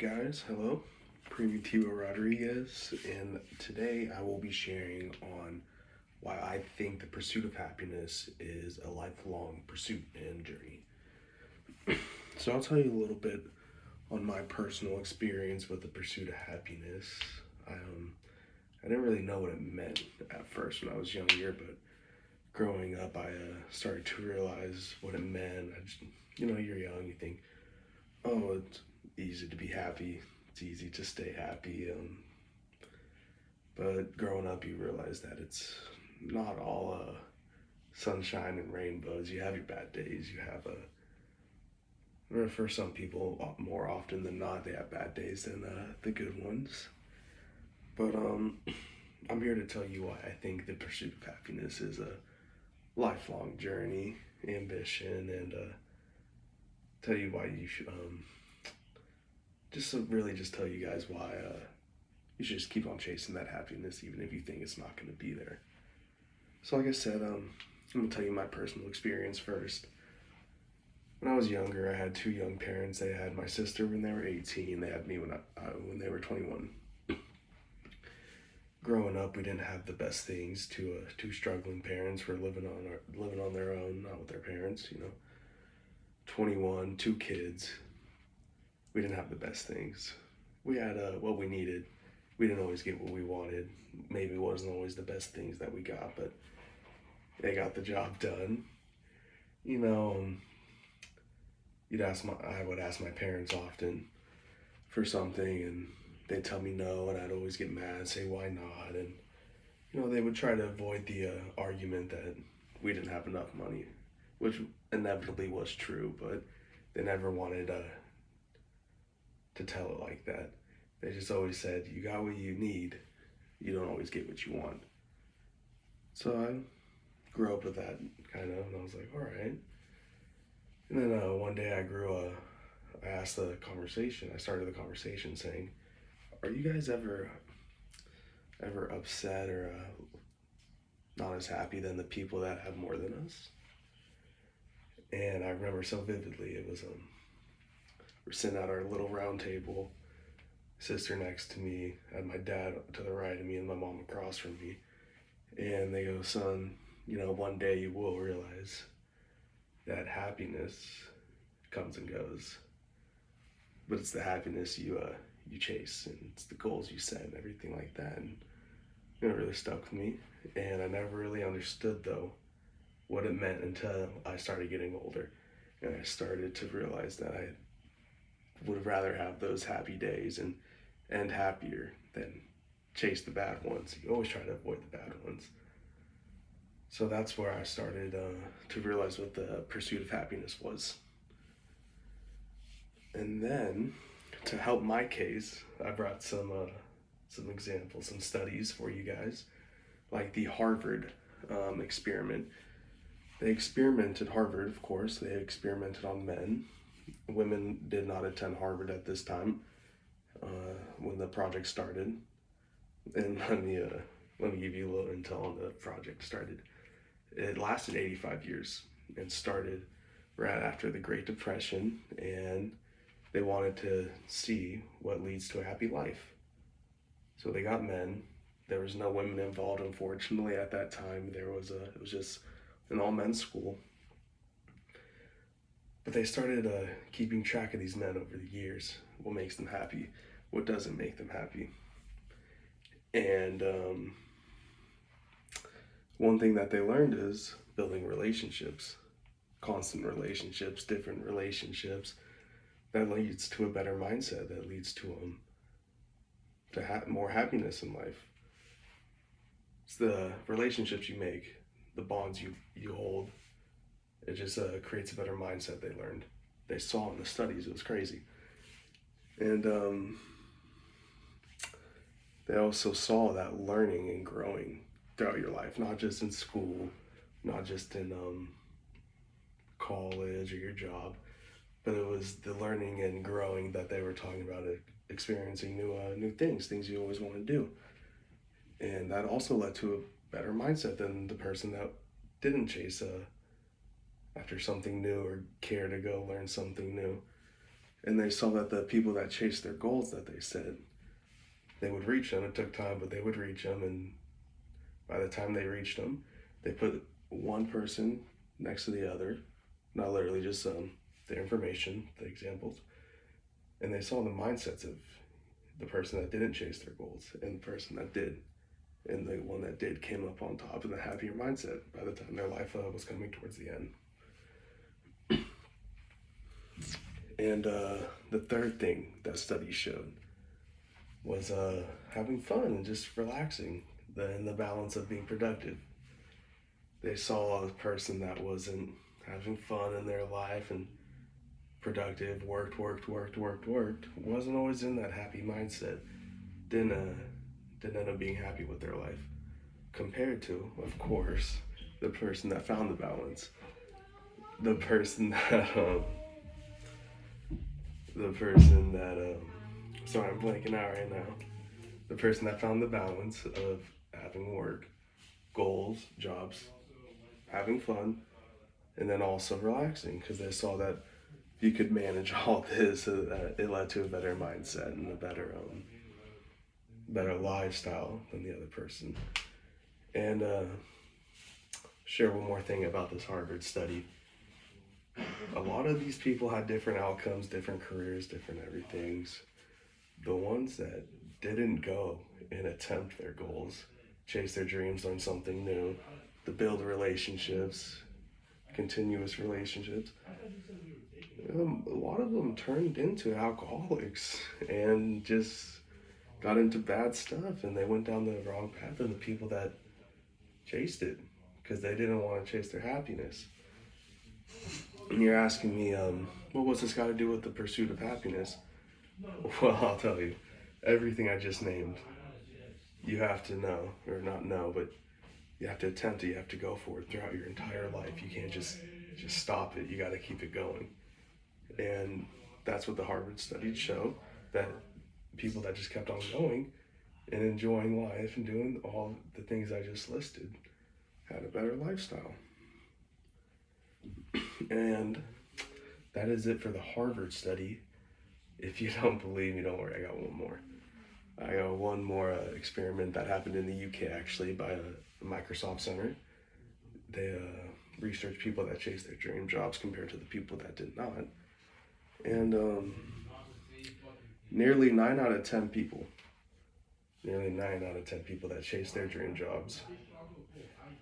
guys, hello. Primitivo Rodriguez, and today I will be sharing on why I think the pursuit of happiness is a lifelong pursuit and journey. So, I'll tell you a little bit on my personal experience with the pursuit of happiness. I didn't really know what it meant at first when I was younger, but growing up, I started to realize what it meant. You're young, you think, oh, it's easy to be happy. It's easy to stay happy. But growing up, you realize that it's not all sunshine and rainbows. You have your bad days. Or for some people, more often than not, they have bad days than the good ones. But I'm here to tell you why I think the pursuit of happiness is a lifelong journey, ambition, and tell you why you should just tell you guys why you should just keep on chasing that happiness even if you think it's not going to be there. So like I said, I'm going to tell you my personal experience first. When I was younger, I had two young parents. They had my sister when they were 18. They had me when they were 21. Growing up, we didn't have the best things. Two struggling parents were living on their own, not with their parents. 21, two kids. We didn't have the best things. We had what we needed. We didn't always get what we wanted. Maybe it wasn't always the best things that we got, but they got the job done. You know, I would ask my parents often for something, and they'd tell me no, and I'd always get mad, say why not, and they would try to avoid the argument that we didn't have enough money, which inevitably was true, but they never wanted to tell it like that. They just always said, you got what you need, you don't always get what you want. So I grew up with that kind of, and I was like, all right. And then one day I started the conversation saying, are you guys ever upset or not as happy than the people that have more than us? And I remember so vividly, it was we're sitting at our little round table, sister next to me, and my dad to the right of me, and my mom across from me. And they go, son, one day you will realize that happiness comes and goes, but it's the happiness you chase, and it's the goals you set and everything like that. And it really stuck with me. And I never really understood though what it meant until I started getting older, and I started to realize that I would rather have those happy days and end happier than chase the bad ones. You always try to avoid the bad ones. So that's where I started to realize what the pursuit of happiness was. And then, to help my case, I brought some examples, some studies for you guys, like the Harvard experiment. They experimented, Harvard, of course, they experimented on men. Women did not attend Harvard at this time when the project started. And let me give you a little intel on the project started. It lasted 85 years and started right after the Great Depression, and they wanted to see what leads to a happy life. So they got men. There was no women involved, unfortunately, at that time. It was just an all men's school. But they started keeping track of these men over the years. What makes them happy? What doesn't make them happy? And one thing that they learned is building relationships, constant relationships, different relationships. That leads to a better mindset. That leads to more happiness in life. It's the relationships you make, the bonds you hold. It just creates a better mindset. They saw in the studies. It was crazy. And they also saw that learning and growing throughout your life, not just in school, not just in college or your job, but it was the learning and growing that they were talking about, experiencing new things you always want to do. And that also led to a better mindset than the person that didn't chase after something new or care to go learn something new. And they saw that the people that chased their goals that they said, they would reach them. It took time, but they would reach them. And by the time they reached them, they put one person next to the other, not literally just the information, the examples. And they saw the mindsets of the person that didn't chase their goals and the person that did. And the one that did came up on top in the happier mindset by the time their life was coming towards the end. And the third thing that study showed was having fun and just relaxing, and the balance of being productive. They saw a person that wasn't having fun in their life and productive, worked, wasn't always in that happy mindset, didn't end up being happy with their life. Compared to, of course, the person that found the balance, the person that sorry, I'm blanking out right now. The person that found the balance of having work, goals, jobs, having fun, and then also relaxing, because they saw that if you could manage all this, it led to a better mindset and a better lifestyle than the other person. And share one more thing about this Harvard study. A lot of these people had different outcomes, different careers, different everythings. The ones that didn't go and attempt their goals, chase their dreams, learn something new, to build relationships, continuous relationships, a lot of them turned into alcoholics and just got into bad stuff, and they went down the wrong path of the people that chased it because they didn't want to chase their happiness. And you're asking me, what was this got to do with the pursuit of happiness? Well, I'll tell you, everything I just named, you have to know, or not know, but you have to attempt it, you have to go for it throughout your entire life. You can't just stop it, you got to keep it going. And that's what the Harvard studies show, that people that just kept on going and enjoying life and doing all the things I just listed had a better lifestyle. And that is it for the Harvard study. If you don't believe me, don't worry, I got one more. I got one more experiment that happened in the UK, actually, by a Microsoft Center. They researched people that chased their dream jobs compared to the people that did not. And nearly 9 out of 10 people that chased their dream jobs,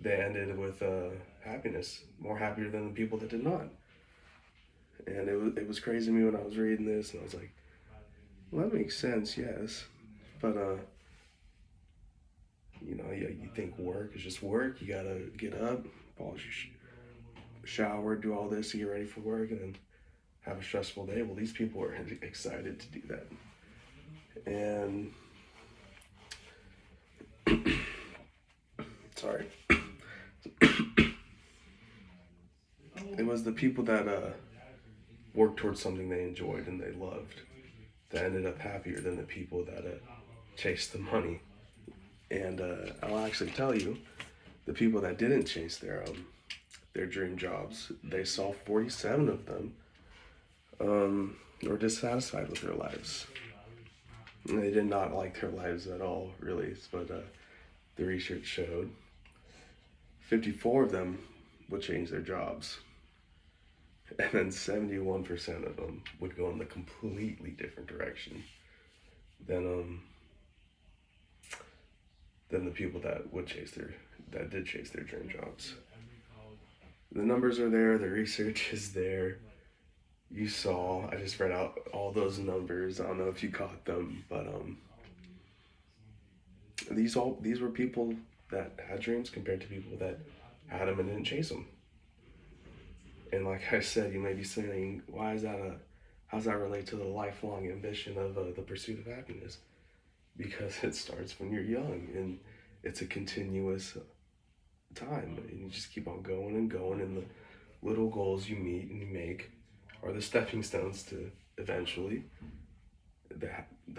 they ended with happiness, more happier than the people that did not. And it was crazy to me when I was reading this, and I was like, well, that makes sense, yes. But, you think work is just work. You gotta get up, polish your shower, do all this to get ready for work, and then have a stressful day. Well, these people are excited to do that. And, sorry. It was the people that worked towards something they enjoyed and they loved that ended up happier than the people that chased the money. And I'll actually tell you, the people that didn't chase their dream jobs, they saw 47 of them were dissatisfied with their lives. And they did not like their lives at all, really, but the research showed 54 of them would change their jobs. And then 71% of them would go in the completely different direction than the people that did chase their dream jobs. The numbers are there, the research is there. You saw, I just read out all those numbers. I don't know if you caught them, but these were people that had dreams compared to people that had them and didn't chase them. And like I said, you may be saying, how does that relate to the lifelong ambition of the pursuit of happiness? Because it starts when you're young, and it's a continuous time, and you just keep on going and going, and the little goals you meet and you make are the stepping stones to eventually the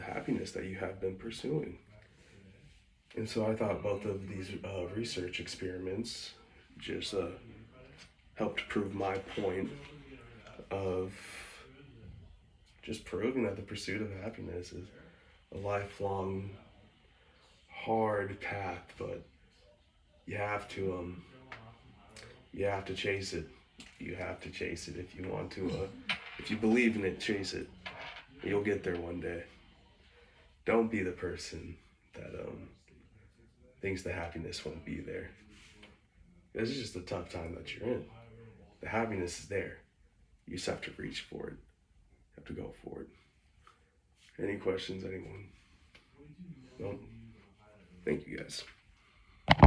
happiness that you have been pursuing. And so I thought both of these research experiments just helped prove my point of just proving that the pursuit of happiness is a lifelong, hard path, but you have to you have to chase it. You have to chase it if you want to. If you believe in it, chase it. You'll get there one day. Don't be the person that thinks the happiness won't be there. This is just a tough time that you're in. The happiness is there. You just have to reach for it. You have to go for it. Any questions, anyone? No? Thank you guys.